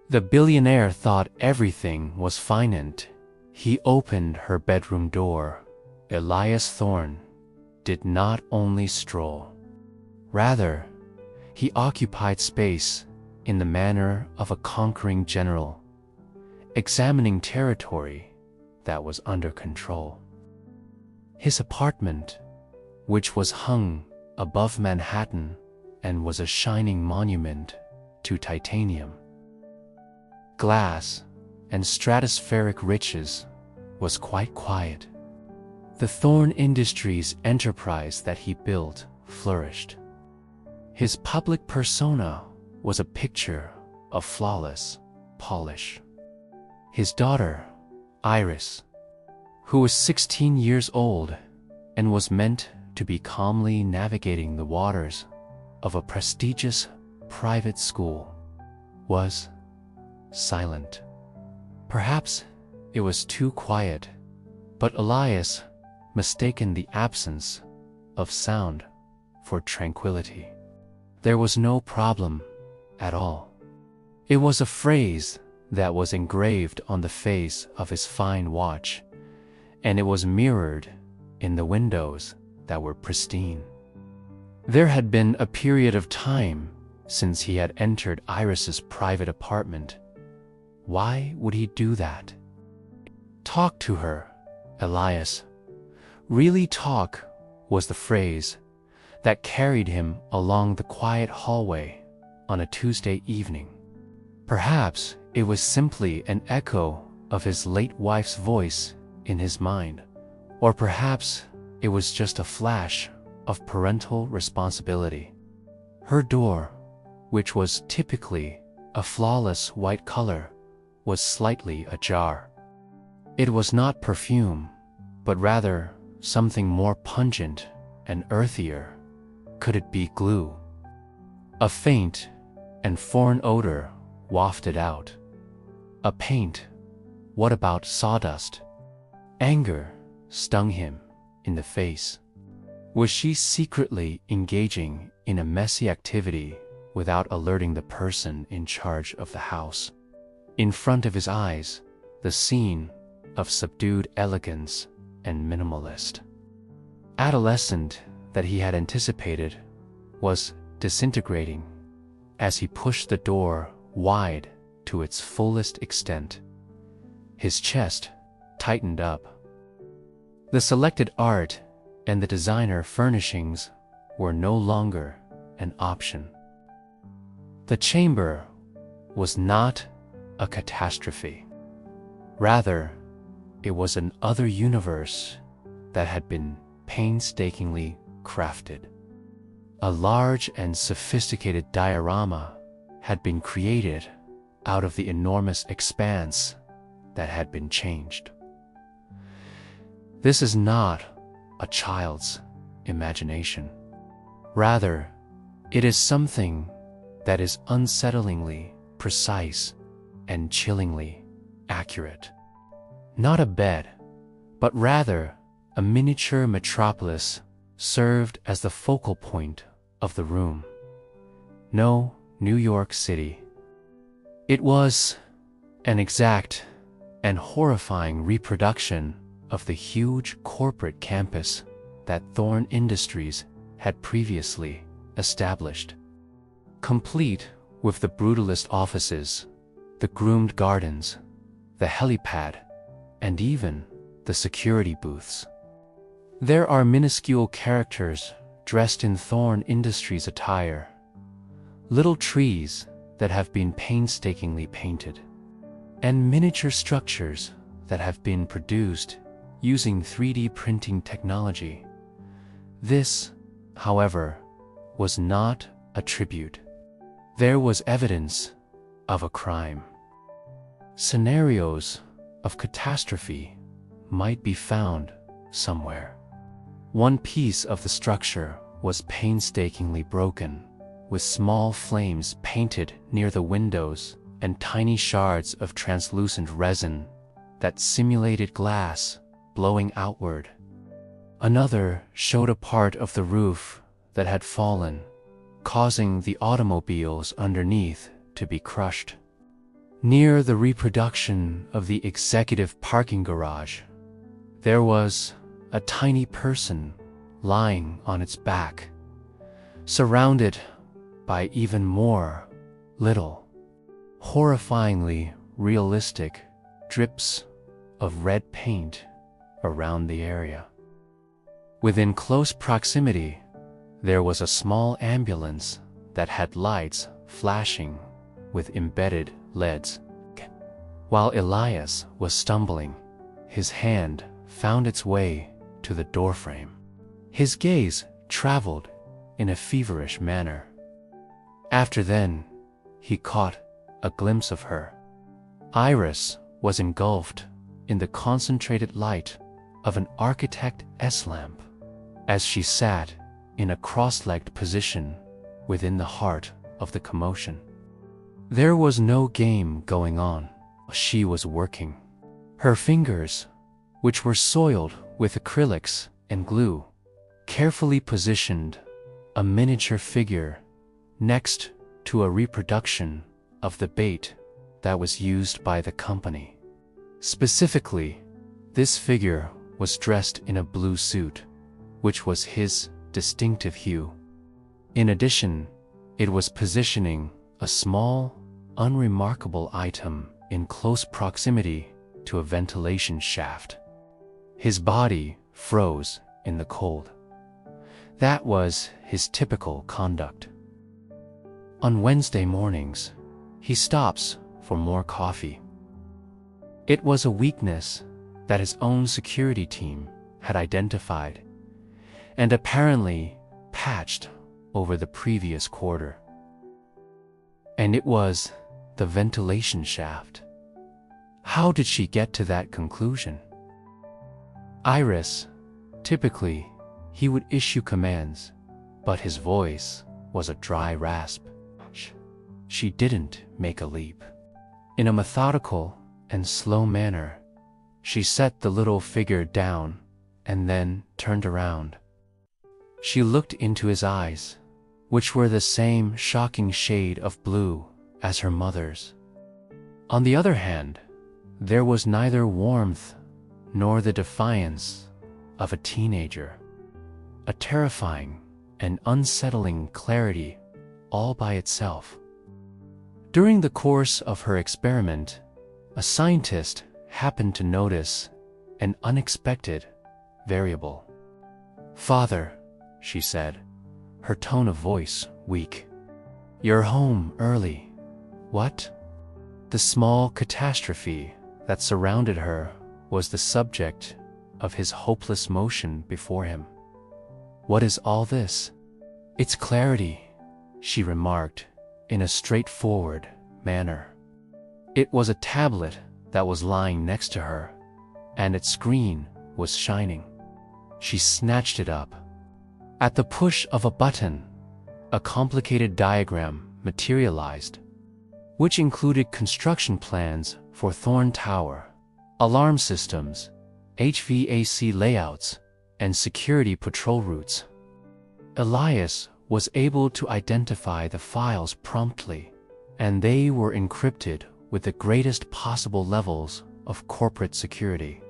The billionaire thought everything was fine and he opened her bedroom door. Elias Thorne did not only stroll. Rather, he occupied space in the manner of a conquering general, examining territory that was under control. His apartment, which was hung above Manhattan and was a shining monument to titanium, glass, and stratospheric riches, was quite quiet. The Thorne Industries enterprise that he built flourished. His public persona was a picture of flawless polish. His daughter, Iris, who was 16 years old and was meant to be calmly navigating the waters of a prestigious private school, was silent. Perhaps it was too quiet, but Elias mistaken the absence of sound for tranquility. There was no problem at all. It was a phrase that was engraved on the face of his fine watch, and it was mirrored in the windows that were pristine. There had been a period of time since he had entered Iris's private apartment. Why would he do that? Talk to her, Elias. Really talk was the phrase that carried him along the quiet hallway on a Tuesday evening. Perhaps it was simply an echo of his late wife's voice in his mind, or perhaps it was just a flash of parental responsibility. Her door, which was typically a flawless white color, was slightly ajar. It was not perfume, but rather something more pungent and earthier. Could it be glue? A faint and foreign odor wafted out. A paint? What about sawdust? Anger stung him in the face. Was she secretly engaging in a messy activity without alerting the person in charge of the house? In front of his eyes, the scene of subdued elegance and minimalist. Adolescent that he had anticipated was disintegrating as he pushed the door wide to its fullest extent. His chest tightened up. The selected art and the designer furnishings were no longer an option. The chamber was not a catastrophe. Rather, it was an other universe that had been painstakingly crafted. A large and sophisticated diorama had been created out of the enormous expanse that had been changed. This is not a child's imagination. Rather, it is something that is unsettlingly precise and chillingly accurate. Not a bed, but rather a miniature metropolis served as the focal point of the room. No New York City. It was an exact and horrifying reproduction of the huge corporate campus that Thorne Industries had previously established, complete with the brutalist offices, the groomed gardens, the helipad, and even the security booths. There are minuscule characters dressed in Thorne Industries attire, little trees that have been painstakingly painted, and miniature structures that have been produced using 3D printing technology. This, however, was not a tribute. There was evidence of a crime. Scenarios of catastrophe might be found somewhere. One piece of the structure was painstakingly broken, with small flames painted near the windows and tiny shards of translucent resin that simulated glass blowing outward. Another showed a part of the roof that had fallen, causing the automobiles underneath to be crushed. Near the reproduction of the executive parking garage, there was a tiny person lying on its back, surrounded by even more little, horrifyingly realistic drips of red paint around the area. Within close proximity, there was a small ambulance that had lights flashing with embedded LEDs. While Elias was stumbling, his hand found its way to the doorframe. His gaze traveled in a feverish manner. After then, he caught a glimpse of her. Iris was engulfed in the concentrated light of an Architect S lamp as she sat in a cross-legged position within the heart of the commotion. There was no game going on. She was working. Her fingers, which were soiled with acrylics and glue, carefully positioned a miniature figure next to a reproduction of the bait that was used by the company. Specifically, this figure was dressed in a blue suit, which was his distinctive hue. In addition, it was positioning a small, unremarkable item in close proximity to a ventilation shaft. His body froze in the cold. That was his typical conduct. On Wednesday mornings, he stops for more coffee. It was a weakness that his own security team had identified and apparently patched over the previous quarter. And it was the ventilation shaft. How did she get to that conclusion? Iris, typically, he would issue commands, but his voice was a dry rasp. She didn't make a leap. In a methodical and slow manner, she set the little figure down and then turned around. She looked into his eyes, which were the same shocking shade of blue as her mother's. On the other hand, there was neither warmth nor the defiance of a teenager. A terrifying and unsettling clarity all by itself. During the course of her experiment, a scientist happened to notice an unexpected variable. "Father," she said, her tone of voice weak. "You're home early. What?" The small catastrophe that surrounded her was the subject of his hopeless motion before him. "What is all this?" "It's clarity," she remarked in a straightforward manner. It was a tablet that was lying next to her, and its screen was shining. She snatched it up. At the push of a button, a complicated diagram materialized, which included construction plans for Thorn Tower, alarm systems, HVAC layouts, and security patrol routes. Elias was able to identify the files promptly, and they were encrypted with the greatest possible levels of corporate security.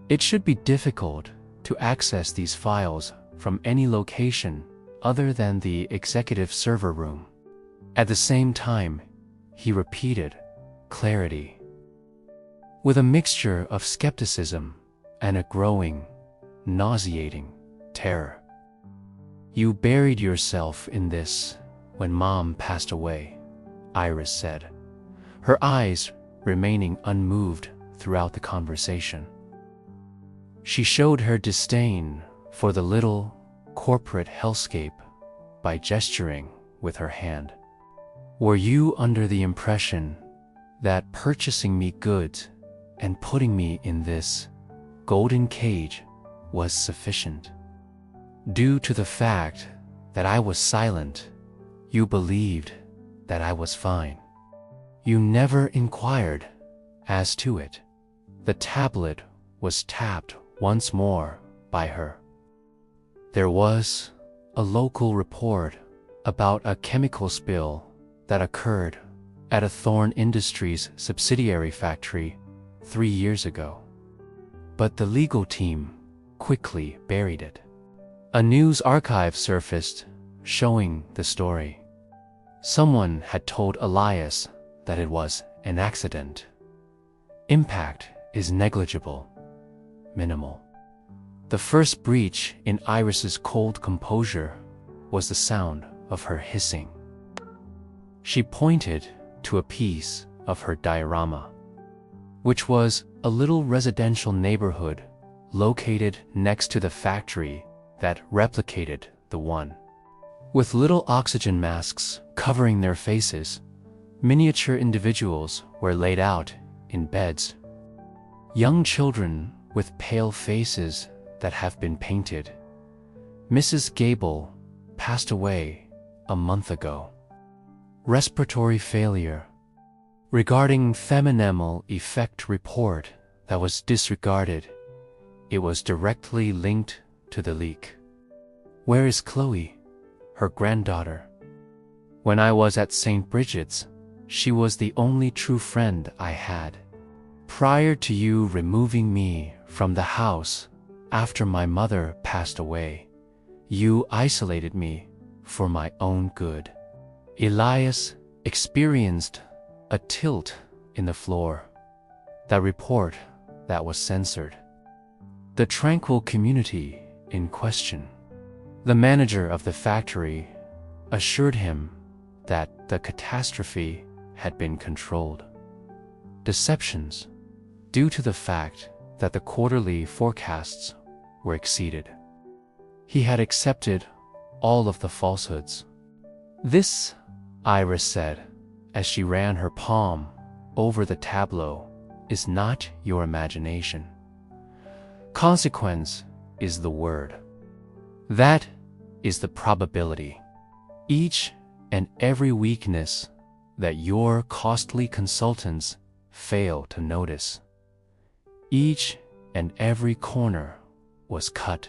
It should be difficult to access these files from any location other than the executive server room. At the same time, he repeated, "Clarity," with a mixture of skepticism and a growing, nauseating terror. "You buried yourself in this when Mom passed away," Iris said, her eyes remaining unmoved throughout the conversation. She showed her disdain for the little corporate hellscape by gesturing with her hand. "Were you under the impression that purchasing me goods and putting me in this golden cage was sufficient? Due to the fact that I was silent, you believed that I was fine. You never inquired as to it." The tablet was tapped once more by her. There was a local report about a chemical spill that occurred at a Thorn Industries subsidiary factory 3 years ago. But the legal team quickly buried it. A news archive surfaced showing the story. Someone had told Elias that it was an accident. Impact is negligible, minimal. The first breach in Iris's cold composure was the sound of her hissing. She pointed to a piece of her diorama, which was a little residential neighborhood located next to the factory that replicated the one. With little oxygen masks covering their faces, miniature individuals were laid out in beds. Young children with pale faces that have been painted. Mrs. Gable passed away a month ago. Respiratory failure. Regarding phenomenal effect report that was disregarded, it was directly linked to the leak. Where is Chloe, her granddaughter? When I was at St. Bridget's, she was the only true friend I had. Prior to you removing me from the house after my mother passed away, you isolated me for my own good. Elias experienced a tilt in the floor. That report that was censored. The tranquil community in question. The manager of the factory assured him that the catastrophe had been controlled. Deceptions due to the fact that the quarterly forecasts were exceeded. He had accepted all of the falsehoods. This, Iris said, as she ran her palm over the tableau, is not your imagination. Consequence is the word. That is the probability. Each and every weakness that your costly consultants fail to notice. Each and every corner was cut.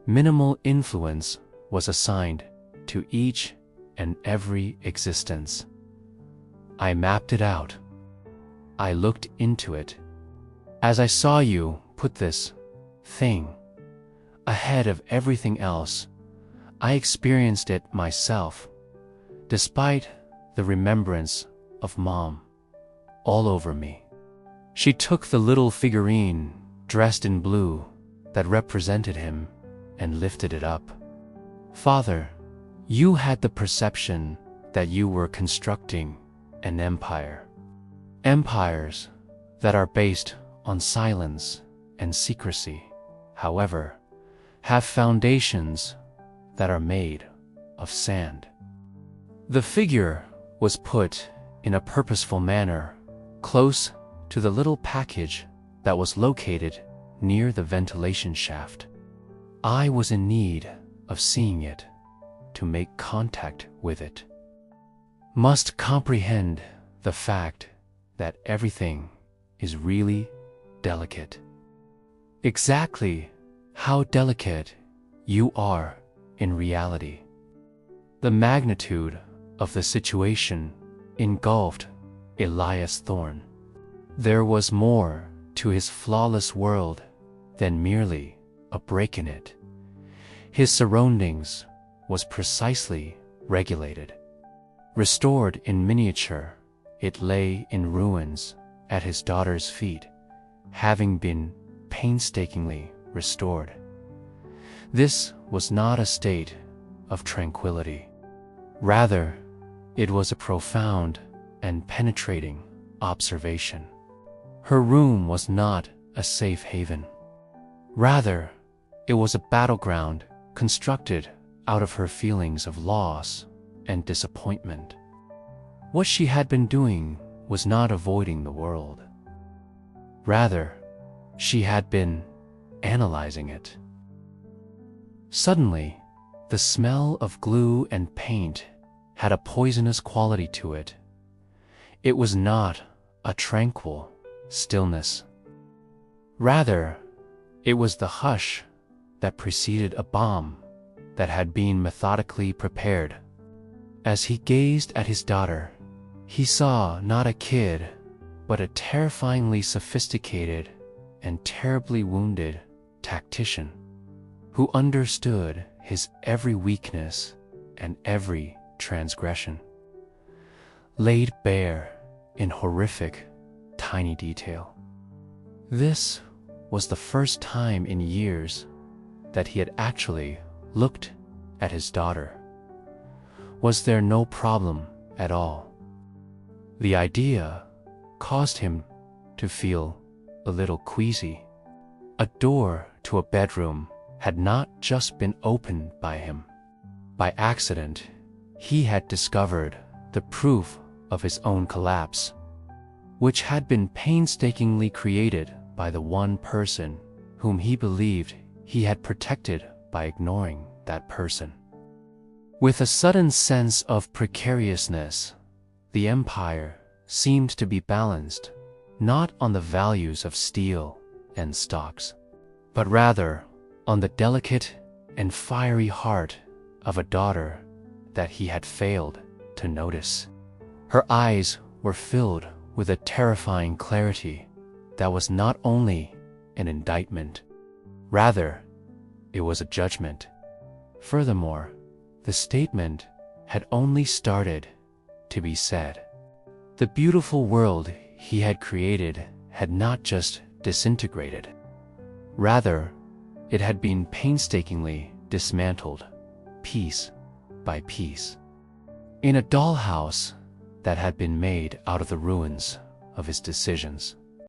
Minimal influence was assigned to each and every existence. I mapped it out. I looked into it. As I saw you put this thing ahead of everything else, I experienced it myself, despite the remembrance of Mom all over me. She took the little figurine dressed in blue that represented him and lifted it up. Father, you had the perception that you were constructing an empire. Empires that are based on silence and secrecy, however, have foundations that are made of sand. The figure was put in a purposeful manner close to the little package that was located near the ventilation shaft. I was in need of seeing it to make contact with it. Must comprehend the fact that everything is really delicate. Exactly how delicate you are in reality. The magnitude of the situation engulfed Elias Thorn. There was more to his flawless world than merely a break in it. His surroundings was precisely regulated. Restored in miniature, it lay in ruins at his daughter's feet, having been painstakingly restored. This was not a state of tranquility. Rather, it was a profound and penetrating observation. Her room was not a safe haven. Rather, it was a battleground constructed out of her feelings of loss and disappointment. What she had been doing was not avoiding the world. Rather, she had been analyzing it. Suddenly, the smell of glue and paint had a poisonous quality to it. It was not a tranquil stillness. Rather, it was the hush that preceded a bomb that had been methodically prepared. As he gazed at his daughter, He saw not a kid, but a terrifyingly sophisticated and terribly wounded tactician who understood his every weakness and every transgression, laid bare in horrific, tiny detail. This was the first time in years that he had actually looked at his daughter. Was there no problem at all? The idea caused him to feel a little queasy. A door to a bedroom had not just been opened by him. By accident, he had discovered the proof of his own collapse, which had been painstakingly created by the one person whom he believed he had protected by ignoring that person. With a sudden sense of precariousness, the empire seemed to be balanced not on the values of steel and stocks, but rather on the delicate and fiery heart of a daughter that he had failed to notice. Her eyes were filled with a terrifying clarity that was not only an indictment, rather, it was a judgment. Furthermore, the statement had only started to be said. The beautiful world he had created had not just disintegrated. Rather, it had been painstakingly dismantled, piece by piece. In a dollhouse that had been made out of the ruins of his decisions.